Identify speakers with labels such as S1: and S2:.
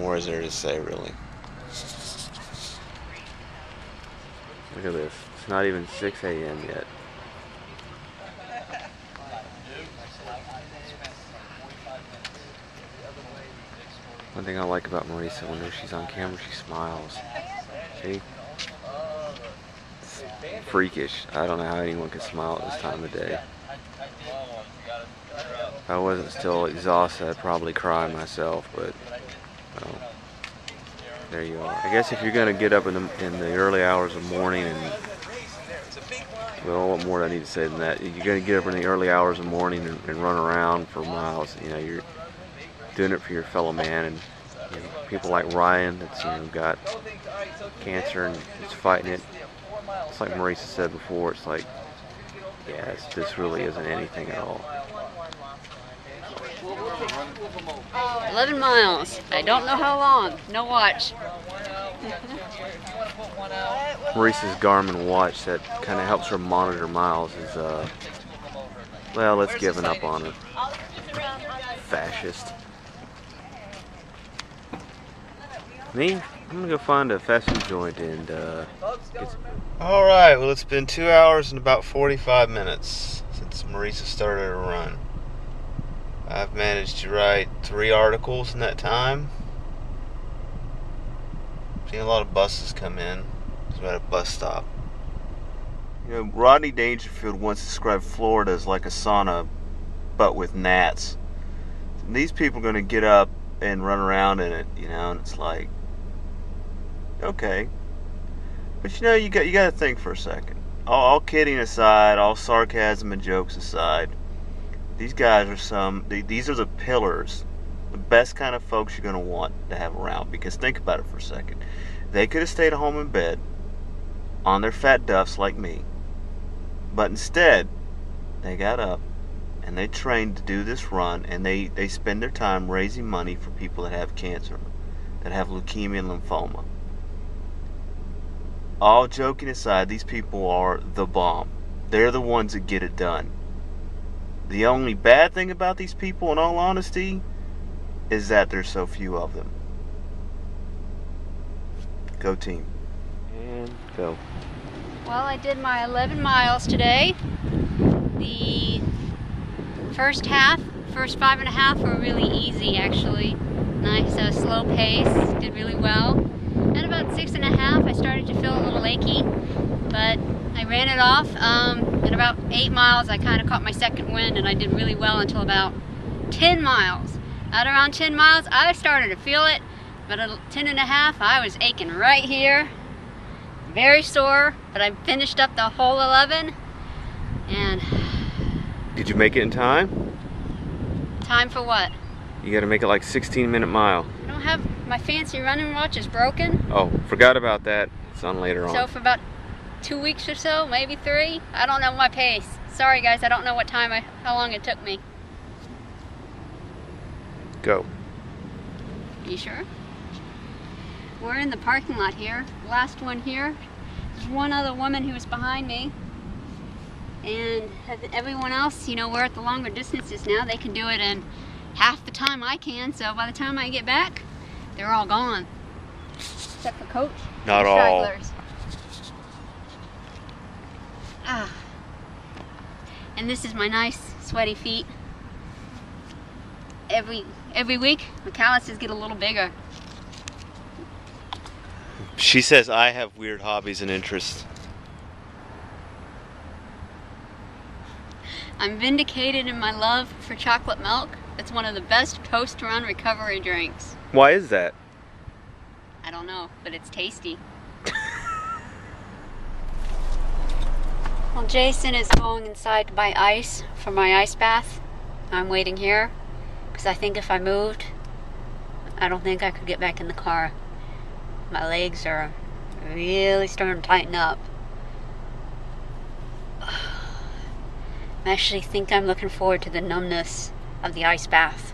S1: more is there to say, really?
S2: Look at this. It's not even 6 a.m. yet. One thing I like about Marisa, whenever she's on camera, she smiles. See? It's freakish. I don't know how anyone can smile at this time of day. If I wasn't still exhausted, I'd probably cry myself, but well, there you are. I guess if you're going to get up in the early hours of the morning and, well, what more do I need to say than that? You're going to get up in the early hours of the morning and run around for miles. You know, you're doing it for your fellow man, and you know, people like Ryan that's got cancer and is fighting it. It's like Marisa said before. It's like, yeah, this really isn't anything at all.
S3: 11 miles. I don't know how long. No watch.
S2: Marisa's Garmin watch that kind of helps her monitor miles is, well, let's giving up on her. Fascist. Me? I'm gonna go find a fast food joint and get some.
S1: Alright, well, it's been 2 hours and about 45 minutes since Marisa started her run. I've managed to write 3 articles in that time. Seen a lot of buses come in. It's at a bus stop. You know, Rodney Dangerfield once described Florida as like a sauna, but with gnats. And these people are going to get up and run around in it, and it's like, okay. But you got to think for a second. All kidding aside, all sarcasm and jokes aside, these guys are these are the pillars, the best kind of folks you're going to want to have around. Because think about it for a second. They could have stayed at home in bed on their fat duffs like me. But instead, they got up and they trained to do this run, and they spend their time raising money for people that have cancer, that have leukemia and lymphoma. All joking aside, these people are the bomb. They're the ones that get it done. The only bad thing about these people, in all honesty, is that there's so few of them. Go team.
S2: And go.
S3: Well, I did my 11 miles today. The first 5.5 were really easy, actually. Nice, slow pace, did really well. At about 6.5, I started to feel a little achy, but I ran it off. At about 8 miles, I kind of caught my second wind, and I did really well until about 10 miles. At around 10 miles, I started to feel it, but at 10.5, I was aching right here. Very sore, but I finished up the whole 11, and...
S2: Did you make it in time?
S3: Time for what?
S2: You gotta make it like 16-minute mile.
S3: I don't have... My fancy running watch is broken.
S2: Oh, forgot about that. It's on later on.
S3: So for about 2 weeks or so, maybe 3, I don't know my pace. Sorry guys, I don't know how long it took me.
S2: Go.
S3: You sure? We're in the parking lot here. Last one here. There's one other woman who was behind me. And everyone else, we're at the longer distances now. They can do it in half the time I can. So by the time I get back, they're all gone. Except for Coach.
S1: Not all.
S3: And this is my nice sweaty feet. Every week, my calluses get a little bigger.
S1: She says I have weird hobbies and interests.
S3: I'm vindicated in my love for chocolate milk. It's one of the best post-run recovery drinks.
S2: Why is that?
S3: I don't know, but it's tasty. Well, Jason is going inside to buy ice for my ice bath. I'm waiting here because I think if I moved, I don't think I could get back in the car. My legs are really starting to tighten up. I actually think I'm looking forward to the numbness of the ice bath.